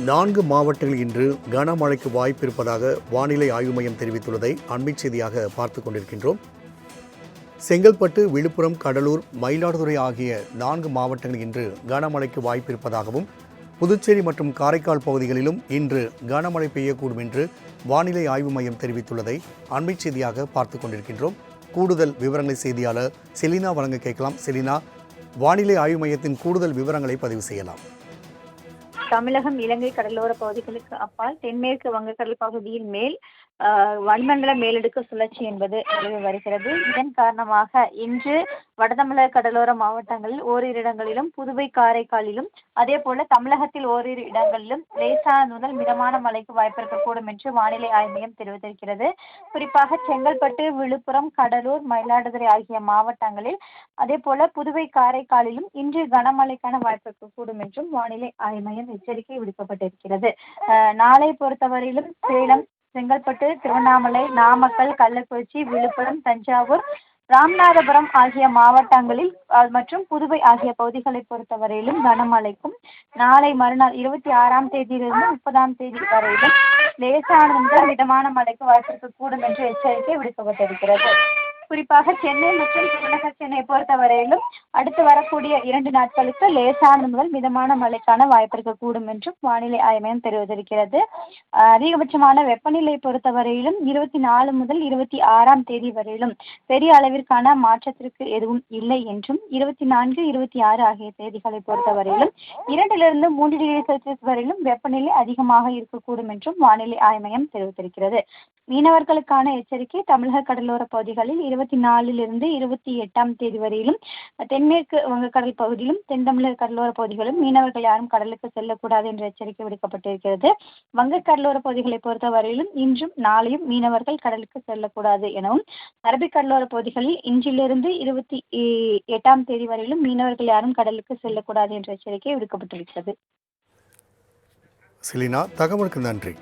4 மாவட்டங்களில் இன்று கனமழைக்கு வாய்ப்பு இருப்பதாக வானிலை ஆய்வு மையம் தெரிவித்துள்ளதை அண்மை செய்தியாக பார்த்துக் கொண்டிருக்கின்றோம். செங்கல்பட்டு, விழுப்புரம், கடலூர், மயிலாடுதுறை ஆகிய 4 மாவட்டங்களில் இன்று கனமழைக்கு வாய்ப்பு இருப்பதாகவும், புதுச்சேரி மற்றும் காரைக்கால் பகுதிகளிலும் இன்று கனமழை பெய்யக்கூடும் என்று வானிலை ஆய்வு மையம் தெரிவித்துள்ளதை அண்மை செய்தியாக பார்த்துக் கொண்டிருக்கின்றோம். கூடுதல் விவரங்களை செய்தியாளர் செலினா வழங்க கேட்கலாம். செலினா, வானிலை ஆய்வு மையத்தின் கூடுதல் விவரங்களை பதிவு செய்யலாம். தமிழகம், இலங்கை கடலோர பகுதிகளுக்கு அப்பால் தென்மேற்கு வங்கக்கடல் பகுதியின் மேல் வளிமண்டல மேலடுக்கு சுழற்சி என்பது நிலவி வருகிறது. இதன் காரணமாக இன்று வடதமிழக கடலோர மாவட்டங்களில் ஓரிரு இடங்களிலும், புதுவை, காரைக்காலிலும், அதே போல தமிழகத்தில் ஓரிரு இடங்களிலும் லேசான முதல் மிதமான மழைக்கு வாய்ப்பு இருக்கக்கூடும் என்று வானிலை ஆய்வு மையம் தெரிவித்திருக்கிறது. குறிப்பாக செங்கல்பட்டு, விழுப்புரம், கடலூர், மயிலாடுதுறை ஆகிய மாவட்டங்களில், அதே போல புதுவை, காரைக்காலிலும் இன்று கனமழைக்கான வாய்ப்பு இருக்கக்கூடும் என்றும் வானிலை ஆய்வு மையம் எச்சரிக்கை விடுக்கப்பட்டிருக்கிறது. நாளை பொறுத்தவரையிலும் சேலம், செங்கல்பட்டு, திருவண்ணாமலை, நாமக்கல், கள்ளக்குறிச்சி, விழுப்புரம், தஞ்சாவூர், ராமநாதபுரம் ஆகிய மாவட்டங்களில் மற்றும் புதுவை ஆகிய பகுதிகளை பொறுத்தவரையிலும் கனமழைக்கும், நாளை மறுநாள் 26ஆம் தேதியிலிருந்து 30ஆம் தேதி வரையிலும் லேசான முதல் மிதமான மழைக்கு வாய்ப்பிருக்கக்கூடும் என்று எச்சரிக்கை விடுக்கப்பட்டிருக்கிறது. குறிப்பாக சென்னை மற்றும் புறநகர் சென்னை பொறுத்தவரையிலும் அடுத்து வரக்கூடிய 2 நாட்களுக்கு லேசான முதல் மிதமான மழைக்கான வாய்ப்பு இருக்கக்கூடும் என்றும் வானிலை ஆய்வு மையம் தெரிவித்திருக்கிறது. அதிகபட்சமான வெப்பநிலை பொறுத்தவரையிலும் 24 முதல் 26ஆம் தேதி வரையிலும் பெரிய அளவிற்கான மாற்றத்திற்கு எதுவும் இல்லை என்றும், 24, 26 ஆகிய தேதிகளை பொறுத்தவரையிலும் 2லிருந்து 3 டிகிரி செல்சியஸ் வரையிலும் வெப்பநிலை அதிகமாக இருக்கக்கூடும் என்றும் வானிலை ஆய்வு மையம் தெரிவித்திருக்கிறது. மீனவர்களுக்கான எச்சரிக்கை: தமிழக கடலோர பகுதிகளில் 24லிருந்து 28ஆம் தேதி வரையிலும் தென்மேற்கு வங்கக்கடல் பகுதியிலும், தென் தமிழக கடலோர பகுதிகளிலும் மீனவர்கள் யாரும் கடலுக்கு செல்லக்கூடாது என்ற எச்சரிக்கை விடுக்கப்பட்டிருக்கிறது. வங்கக்கடலோர பகுதிகளை பொறுத்தவரையிலும் இன்றும் நாளையும் மீனவர்கள் கடலுக்கு செல்லக்கூடாது எனவும், அரபிக் கடலோர பகுதிகளில் இன்றிலிருந்து 28ஆம் தேதி வரையிலும் மீனவர்கள் யாரும் கடலுக்கு செல்லக்கூடாது என்ற எச்சரிக்கை விடுக்கப்பட்டிருக்கிறது. செலினா, தகவலுக்கு நன்றி.